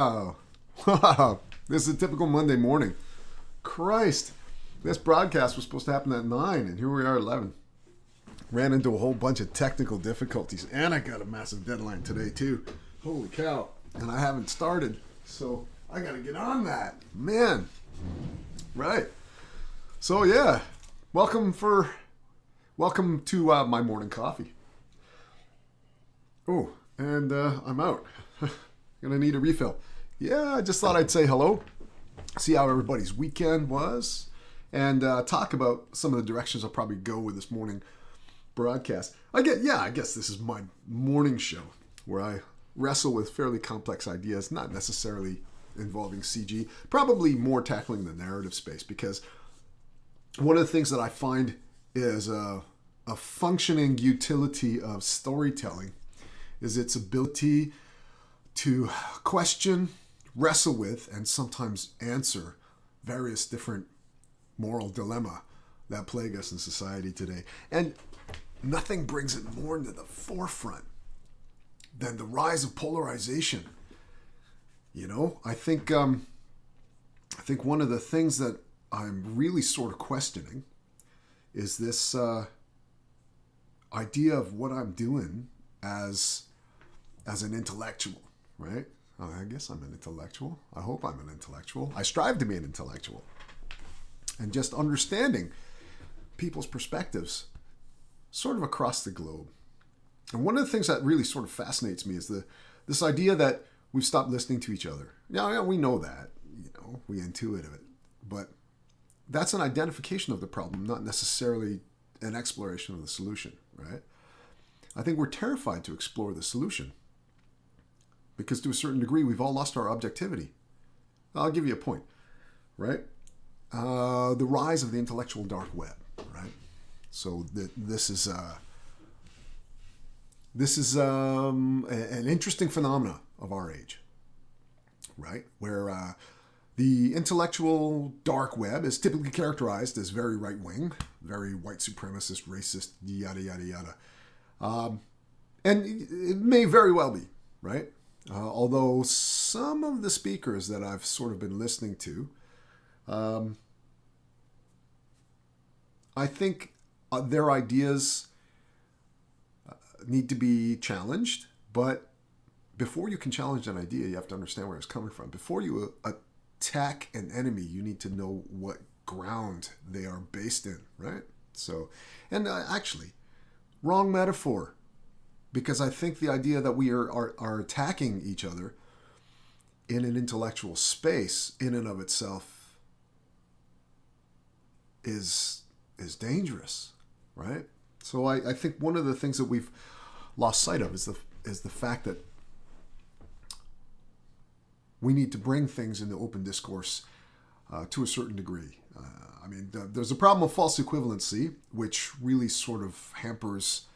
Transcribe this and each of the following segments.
Oh, this is a typical Monday morning. Christ, this broadcast was supposed to happen at 9, and here we are at 11. Ran into a whole bunch of technical difficulties, and I got a massive deadline today, too. Holy cow. And I haven't started, so I got to get on that. Man. Right. So, yeah. Welcome to my morning coffee. Oh, and I'm out. Gonna need a refill. Yeah, I just thought I'd say hello, see how everybody's weekend was, and talk about some of the directions I'll probably go with this morning broadcast. I guess this is my morning show where I wrestle with fairly complex ideas, not necessarily involving CG, probably more tackling the narrative space, because one of the things that I find is a functioning utility of storytelling is its ability to question, wrestle with, and sometimes answer various different moral dilemma that plague us in society today. And nothing brings it more into the forefront than the rise of polarization. You know, I think one of the things that I'm really sort of questioning is this idea of what I'm doing as an intellectual, right? I guess I'm an intellectual. I hope I'm an intellectual. I strive to be an intellectual. And just understanding people's perspectives sort of across the globe. And one of the things that really sort of fascinates me is this idea that we've stopped listening to each other. Yeah, we know that. We intuit it. But that's an identification of the problem, not necessarily an exploration of the solution, right? I think we're terrified to explore the solution because to a certain degree, we've all lost our objectivity. I'll give you a point, right? The rise of the intellectual dark web, right? So this is an interesting phenomena of our age, right? Where the intellectual dark web is typically characterized as very right-wing, very white supremacist, racist, yada, yada, yada. And it may very well be, right? Although some of the speakers that I've sort of been listening to, I think their ideas need to be challenged, but before you can challenge an idea, you have to understand where it's coming from. Before you attack an enemy, you need to know what ground they are based in, right? So, and actually, wrong metaphor. Because I think the idea that we are attacking each other in an intellectual space in and of itself is dangerous, right? So I think one of the things that we've lost sight of is the fact that we need to bring things into open discourse to a certain degree. There's a problem of false equivalency, which really sort of hampers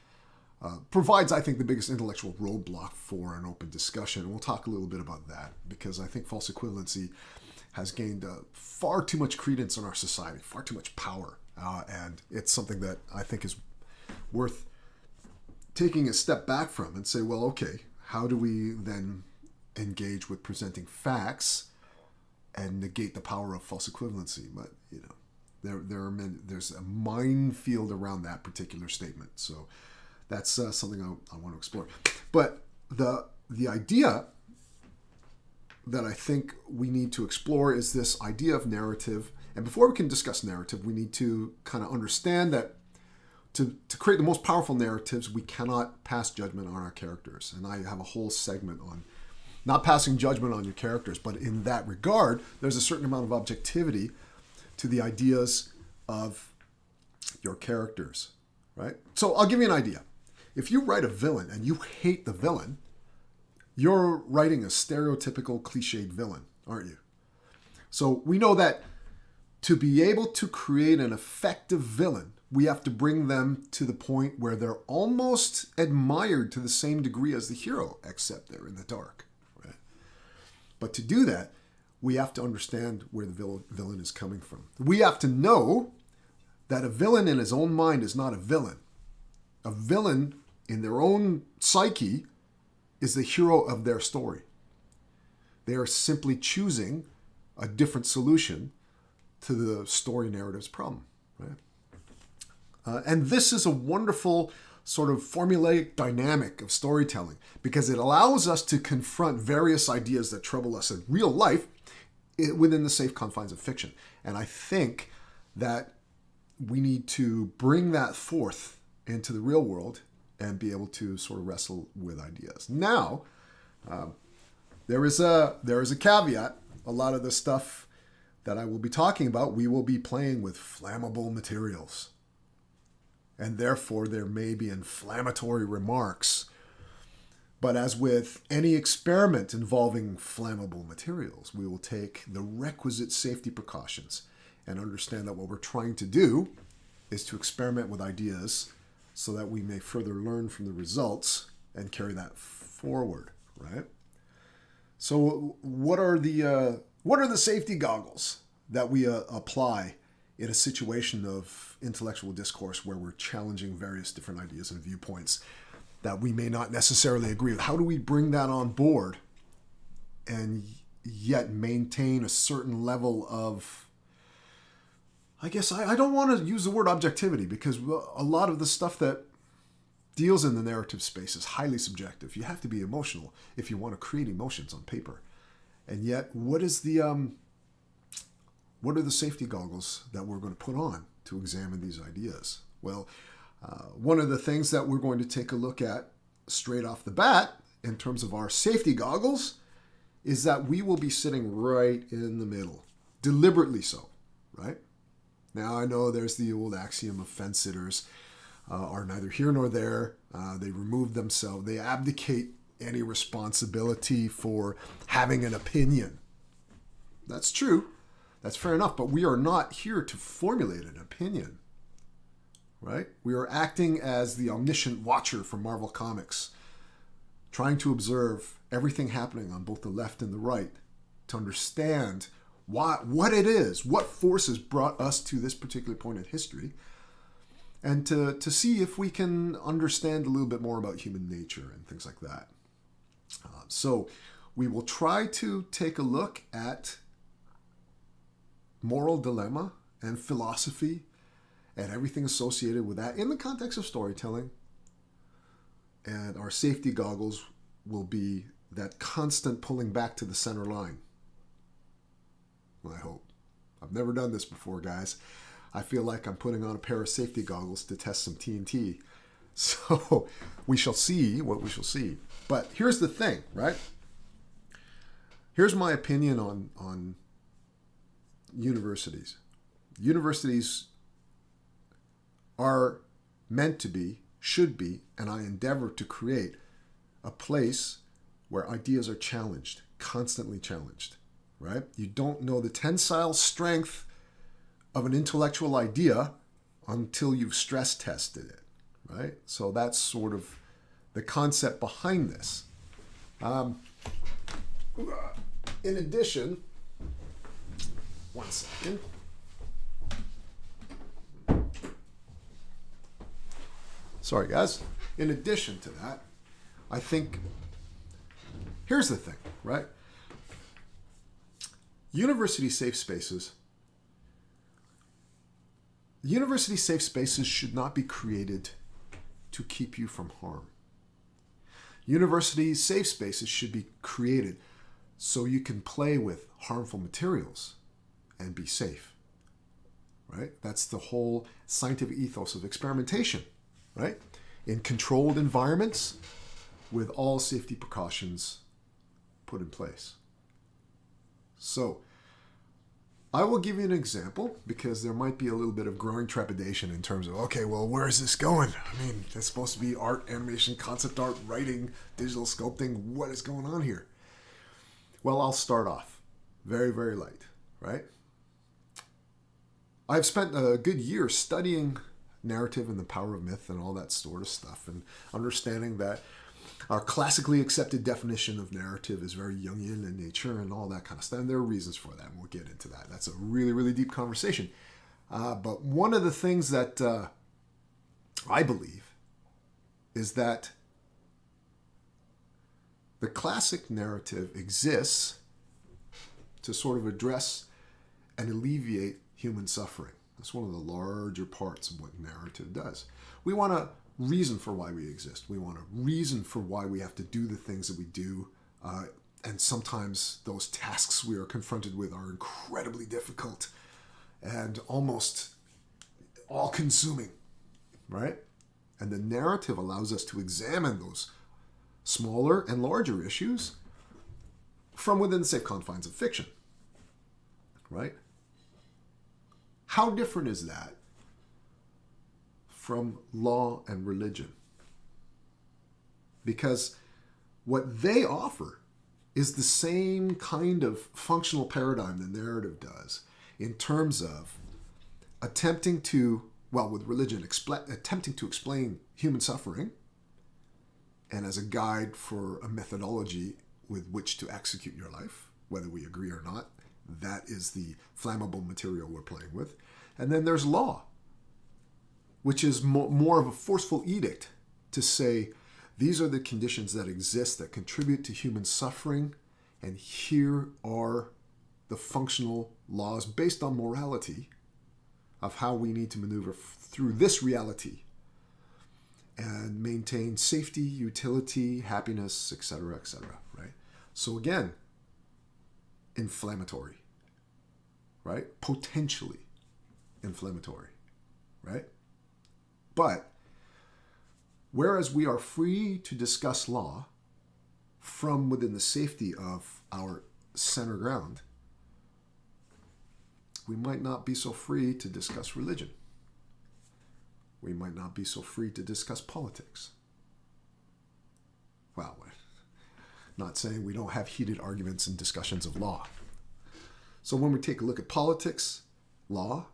provides, I think, the biggest intellectual roadblock for an open discussion. And we'll talk a little bit about that because I think false equivalency has gained far too much credence in our society, far too much power. And it's something that I think is worth taking a step back from and say, well, okay, how do we then engage with presenting facts and negate the power of false equivalency? But, there's a minefield around that particular statement. So that's something I want to explore. But the idea that I think we need to explore is this idea of narrative. And before we can discuss narrative, we need to kind of understand that to create the most powerful narratives, we cannot pass judgment on our characters. And I have a whole segment on not passing judgment on your characters, but in that regard, there's a certain amount of objectivity to the ideas of your characters, right? So I'll give you an idea. If you write a villain and you hate the villain, you're writing a stereotypical cliched villain, aren't you? So we know that to be able to create an effective villain, we have to bring them to the point where they're almost admired to the same degree as the hero, except they're in the dark, right? But to do that, we have to understand where the villain is coming from. We have to know that a villain in his own mind is not a villain. A villain in their own psyche is the hero of their story. They are simply choosing a different solution to the story narrative's problem, right? And this is a wonderful sort of formulaic dynamic of storytelling because it allows us to confront various ideas that trouble us in real life within the safe confines of fiction. And I think that we need to bring that forth into the real world and be able to sort of wrestle with ideas. Now, there is a caveat. A lot of the stuff that I will be talking about, we will be playing with flammable materials. And therefore, there may be inflammatory remarks. But as with any experiment involving flammable materials, we will take the requisite safety precautions and understand that what we're trying to do is to experiment with ideas so that we may further learn from the results and carry that forward, right? So what are the safety goggles that we apply in a situation of intellectual discourse where we're challenging various different ideas and viewpoints that we may not necessarily agree with? How do we bring that on board and yet maintain a certain level of, I guess I don't want to use the word objectivity because a lot of the stuff that deals in the narrative space is highly subjective. You have to be emotional if you want to create emotions on paper. And yet, what are the safety goggles that we're going to put on to examine these ideas? Well, one of the things that we're going to take a look at straight off the bat in terms of our safety goggles is that we will be sitting right in the middle, deliberately so, right? Now, I know there's the old axiom of fence sitters are neither here nor there. They remove themselves. They abdicate any responsibility for having an opinion. That's true. That's fair enough. But we are not here to formulate an opinion, right? We are acting as the omniscient watcher from Marvel Comics, trying to observe everything happening on both the left and the right to understand what it is, what forces brought us to this particular point in history, and to see if we can understand a little bit more about human nature and things like that. So we will try to take a look at moral dilemma and philosophy and everything associated with that in the context of storytelling. And our safety goggles will be that constant pulling back to the center line. I hope. I've never done this before, guys. I feel like I'm putting on a pair of safety goggles to test some TNT. So we shall see what we shall see. But here's the thing, right? Here's my opinion on universities. Universities are meant to be, should be, and I endeavor to create a place where ideas are challenged, constantly challenged, right? You don't know the tensile strength of an intellectual idea until you've stress tested it, right? So that's sort of the concept behind this. In addition, one second. Sorry, guys. In addition to that, I think, here's the thing, right? University safe spaces should not be created to keep you from harm. University safe spaces should be created so you can play with harmful materials and be safe, right? That's the whole scientific ethos of experimentation, right? In controlled environments with all safety precautions put in place. So, I will give you an example because there might be a little bit of growing trepidation in terms of, okay, well, where is this going? I mean, it's supposed to be art, animation, concept art, writing, digital sculpting. What is going on here? Well, I'll start off very, very light, right? I've spent a good year studying narrative and the power of myth and all that sort of stuff, and understanding that our classically accepted definition of narrative is very Jungian in nature and all that kind of stuff. And there are reasons for that, and we'll get into that. That's a really, really deep conversation. But one of the things that I believe is that the classic narrative exists to sort of address and alleviate human suffering. That's one of the larger parts of what narrative does. We want a reason for why we exist. We want a reason for why we have to do the things that we do. And sometimes those tasks we are confronted with are incredibly difficult and almost all-consuming, right? And the narrative allows us to examine those smaller and larger issues from within the safe confines of fiction, right? How different is that from law and religion? Because what they offer is the same kind of functional paradigm the narrative does in terms of attempting to, well, with religion, attempting to explain human suffering and as a guide for a methodology with which to execute your life, whether we agree or not. That is the flammable material we're playing with. And then there's law, which is more of a forceful edict to say, these are the conditions that exist that contribute to human suffering, and here are the functional laws based on morality of how we need to maneuver through this reality and maintain safety, utility, happiness, etc., right? So again, inflammatory, right? Potentially inflammatory, right? But whereas we are free to discuss law from within the safety of our center ground, we might not be so free to discuss religion. We might not be so free to discuss politics. Well, not saying we don't have heated arguments and discussions of law. So when we take a look at politics, law,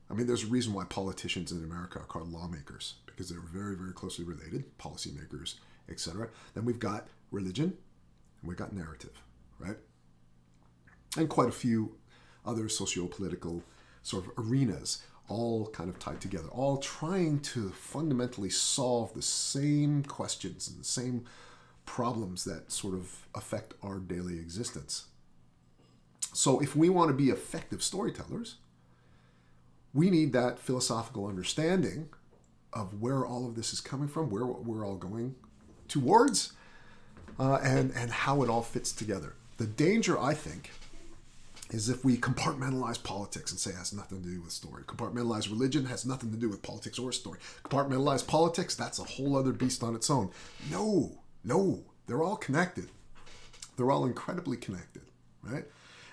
I mean, there's a reason why politicians in America are called lawmakers, because they're very, very closely related, policymakers, etc. Then we've got religion, and we've got narrative, right? And quite a few other socio-political sort of arenas, all kind of tied together, all trying to fundamentally solve the same questions and the same problems that sort of affect our daily existence. So if we want to be effective storytellers, we need that philosophical understanding of where all of this is coming from, where we're all going towards, and how it all fits together. The danger, I think, is if we compartmentalize politics and say it has nothing to do with story. Compartmentalize religion has nothing to do with politics or story. Compartmentalize politics, that's a whole other beast on its own. No, they're all connected. They're all incredibly connected, right?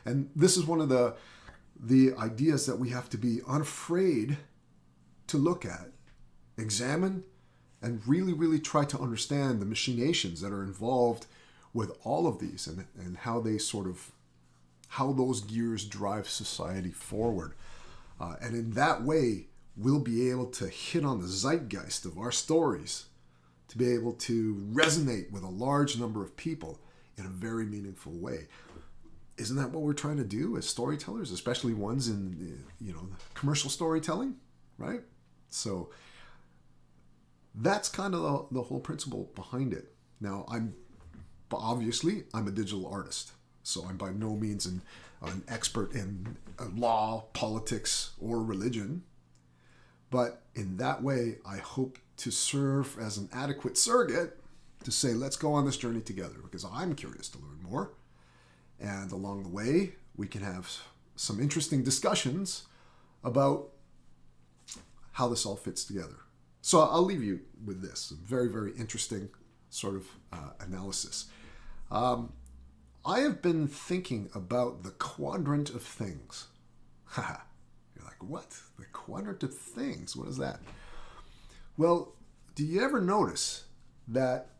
And this is one of the ideas that we have to be unafraid to look at, examine, and really, really try to understand the machinations that are involved with all of these and how they sort of, how those gears drive society forward. And in that way, we'll be able to hit on the zeitgeist of our stories, to be able to resonate with a large number of people in a very meaningful way. Isn't that what we're trying to do as storytellers, especially ones in, commercial storytelling, right? So that's kind of the whole principle behind it. Now, I'm a digital artist, so I'm by no means an expert in law, politics, or religion. But in that way, I hope to serve as an adequate surrogate to say, let's go on this journey together, because I'm curious to learn more. And along the way, we can have some interesting discussions about how this all fits together. So I'll leave you with this, a very, very interesting sort of analysis. I have been thinking about the quadrant of things. You're like, what? The quadrant of things? What is that? Well, do you ever notice that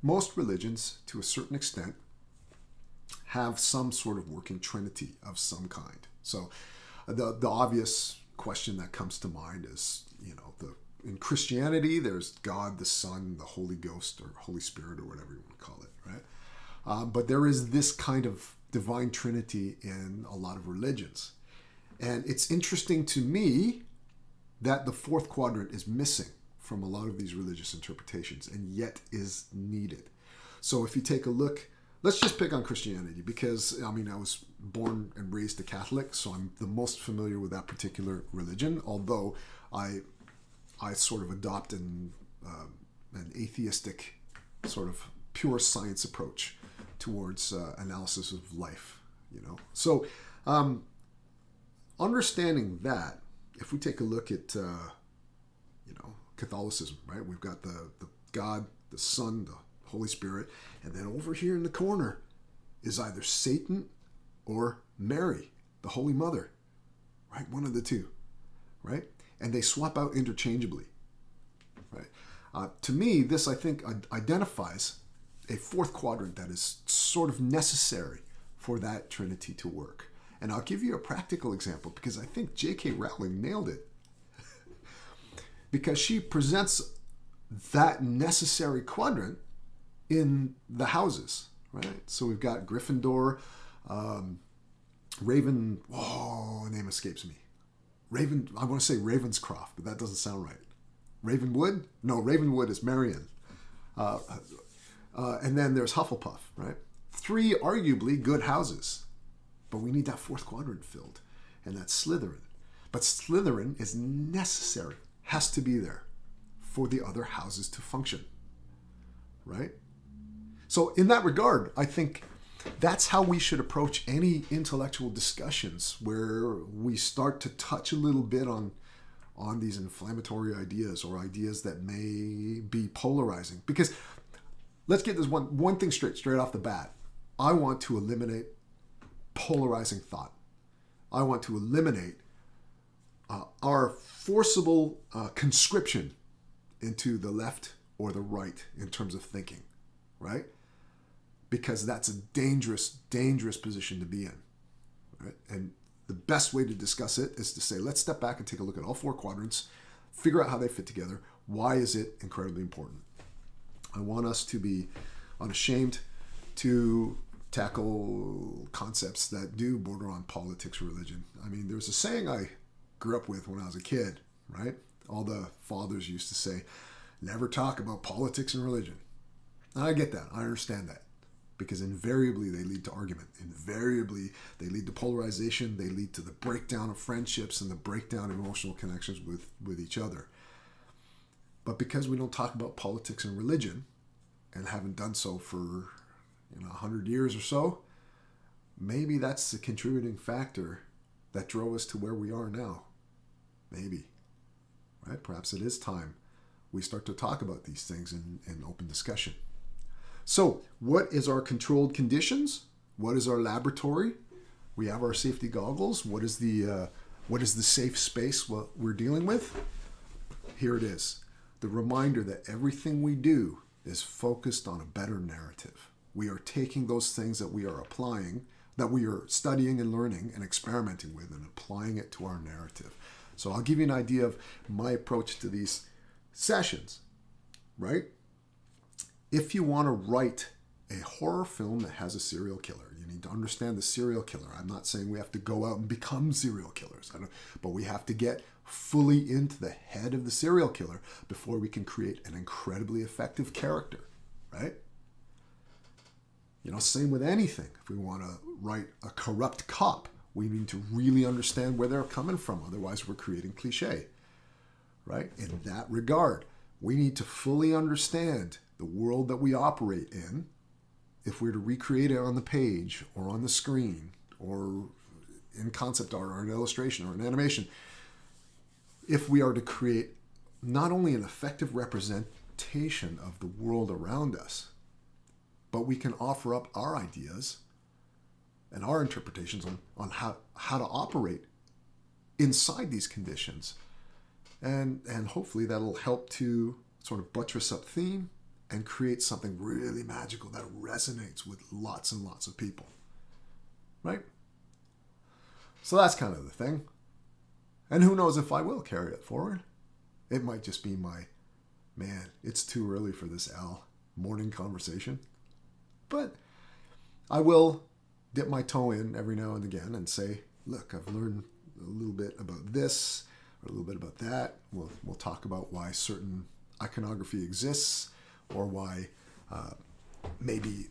most religions, to a certain extent, have some sort of working trinity of some kind? So the obvious question that comes to mind is, in Christianity, there's God, the Son, the Holy Ghost, or Holy Spirit, or whatever you want to call it, right? But there is this kind of divine trinity in a lot of religions. And it's interesting to me that the fourth quadrant is missing from a lot of these religious interpretations, and yet is needed. So if you take a look let's just pick on Christianity because, I mean, I was born and raised a Catholic, so I'm the most familiar with that particular religion, although I sort of adopt an atheistic sort of pure science approach towards analysis of life, you know. So understanding that, if we take a look at, Catholicism, right? We've got the God, the Son, the Holy Spirit, and then over here in the corner is either Satan or Mary, the Holy Mother, right? One of the two, right? And they swap out interchangeably, right? To me, this, I think, identifies a fourth quadrant that is sort of necessary for that Trinity to work. And I'll give you a practical example because I think J.K. Rowling nailed it. Because she presents that necessary quadrant in the houses, right? So we've got Gryffindor, Raven, name escapes me. I want to say Ravenscroft, but that doesn't sound right. Ravenwood? No, Ravenwood is Marion. And then there's Hufflepuff, right? 3 arguably good houses, but we need that fourth quadrant filled, and that's Slytherin. But Slytherin is necessary, has to be there for the other houses to function, right? So in that regard, I think that's how we should approach any intellectual discussions where we start to touch a little bit on these inflammatory ideas or ideas that may be polarizing. Because let's get this one thing straight off the bat. I want to eliminate polarizing thought. I want to eliminate our forcible conscription into the left or the right in terms of thinking, right? Because that's a dangerous, dangerous position to be in, right? And the best way to discuss it is to say, let's step back and take a look at all 4 quadrants, figure out how they fit together. Why is it incredibly important? I want us to be unashamed to tackle concepts that do border on politics or religion. I mean, there's a saying I grew up with when I was a kid, right? All the fathers used to say, never talk about politics and religion. And I get that. I understand that. Because invariably they lead to argument. Invariably they lead to polarization. They lead to the breakdown of friendships and the breakdown of emotional connections with each other. But because we don't talk about politics and religion, and haven't done so for 100 years or so, maybe that's the contributing factor that drove us to where we are now. Maybe. Right? Perhaps it is time we start to talk about these things in open discussion. So, what is our controlled conditions? What is our laboratory? We have our safety goggles. What is the safe space what we're dealing with? Here it is. The reminder that everything we do is focused on a better narrative. We are taking those things that we are applying, that we are studying and learning and experimenting with, and applying it to our narrative. So I'll give you an idea of my approach to these sessions, right? If you want to write a horror film that has a serial killer, you need to understand the serial killer. I'm not saying we have to go out and become serial killers, but we have to get fully into the head of the serial killer before we can create an incredibly effective character, right? Same with anything. If we want to write a corrupt cop, we need to really understand where they're coming from. Otherwise, we're creating cliche, right? In that regard, we need to fully understand the world that we operate in if we're to recreate it on the page or on the screen or in concept art or an illustration or an animation. If we are to create not only an effective representation of the world around us, but we can offer up our ideas and our interpretations on how to operate inside these conditions. And hopefully that'll help to sort of buttress up theme and create something really magical that resonates with lots and lots of people. Right? So that's kind of the thing. And who knows if I will carry it forward. It might just be man, it's too early for this morning conversation. But I will dip my toe in every now and again and say, look, I've learned a little bit about this or a little bit about that. We'll talk about why certain iconography exists or why maybe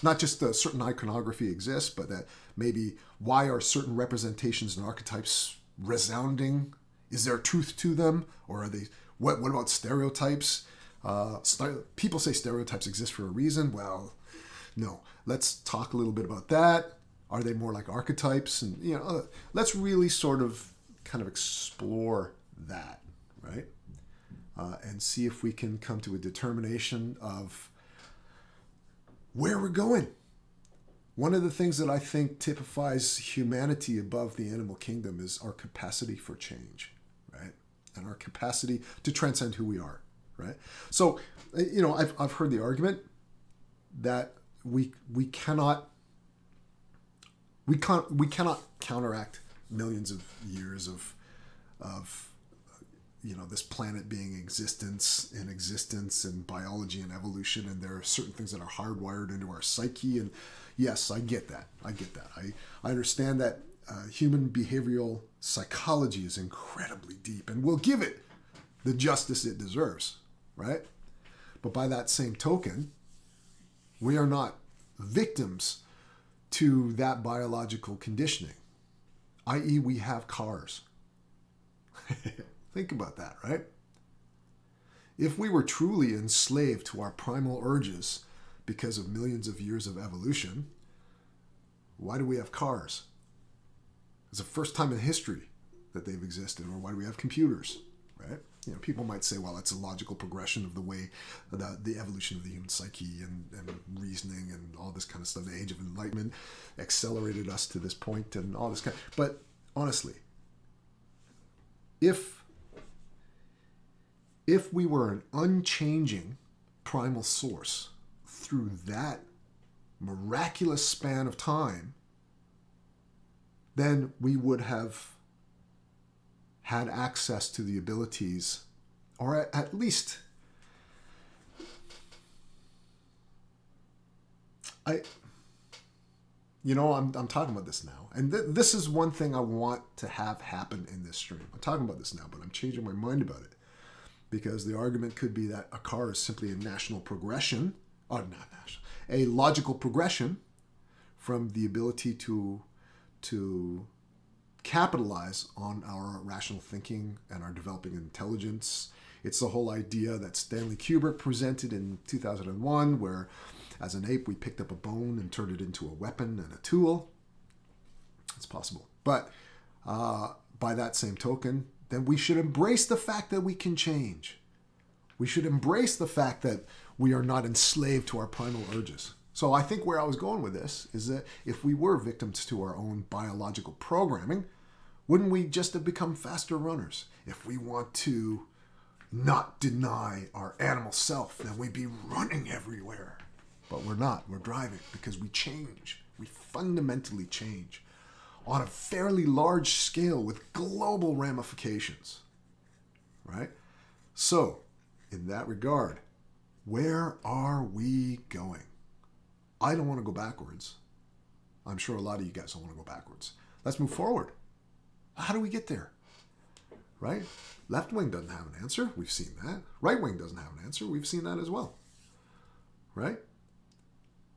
Not just a certain iconography exists, but that maybe why are certain representations and archetypes resounding? Is there truth to them? Or are they, what about stereotypes? People say stereotypes exist for a reason. Well, no. Let's talk a little bit about that. Are they more like archetypes? And, let's really sort of kind of explore that, right? And see if we can come to a determination of where we're going. One of the things that I think typifies humanity above the animal kingdom is our capacity for change, right? And our capacity to transcend who we are, right? So, I've heard the argument that we cannot counteract millions of years of this planet being in existence and biology and evolution, and there are certain things that are hardwired into our psyche. And yes, I get that. I understand that human behavioral psychology is incredibly deep, and we'll give it the justice it deserves, right? But by that same token, we are not victims to that biological conditioning, i.e., we have cars. Think about that, right? If we were truly enslaved to our primal urges because of millions of years of evolution, why do we have cars? It's the first time in history that they've existed. Or why do we have computers, right? People might say, well, it's a logical progression of the way the evolution of the human psyche and reasoning and all this kind of stuff. The Age of Enlightenment accelerated us to this point and all this kind. But honestly, if we were an unchanging primal source through that miraculous span of time, then we would have had access to the abilities, or at least I'm talking about this now, and this is one thing I want to have happen in this stream. I'm talking about this now, but I'm changing my mind about it, because the argument could be that a car is simply a a logical progression from the ability to capitalize on our rational thinking and our developing intelligence. It's the whole idea that Stanley Kubrick presented in 2001, where as an ape we picked up a bone and turned it into a weapon and a tool. It's possible. But by that same token, then we should embrace the fact that we can change. We should embrace the fact that we are not enslaved to our primal urges. So I think where I was going with this is that if we were victims to our own biological programming, wouldn't we just have become faster runners? If we want to not deny our animal self, then we'd be running everywhere. But we're not. We're driving because we change. We fundamentally change on a fairly large scale with global ramifications, right? So, in that regard, where are we going? I don't want to go backwards. I'm sure a lot of you guys don't want to go backwards. Let's move forward. How do we get there? Right? Left wing doesn't have an answer. We've seen that. Right wing doesn't have an answer. We've seen that as well. Right?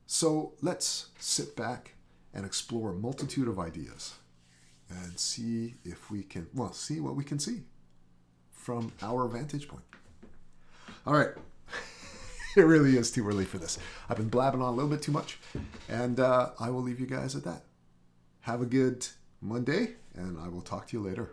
So let's sit back and explore a multitude of ideas and see if we can, see what we can see from our vantage point. All right. It really is too early for this. I've been blabbing on a little bit too much, and I will leave you guys at that. Have a good Monday, and I will talk to you later.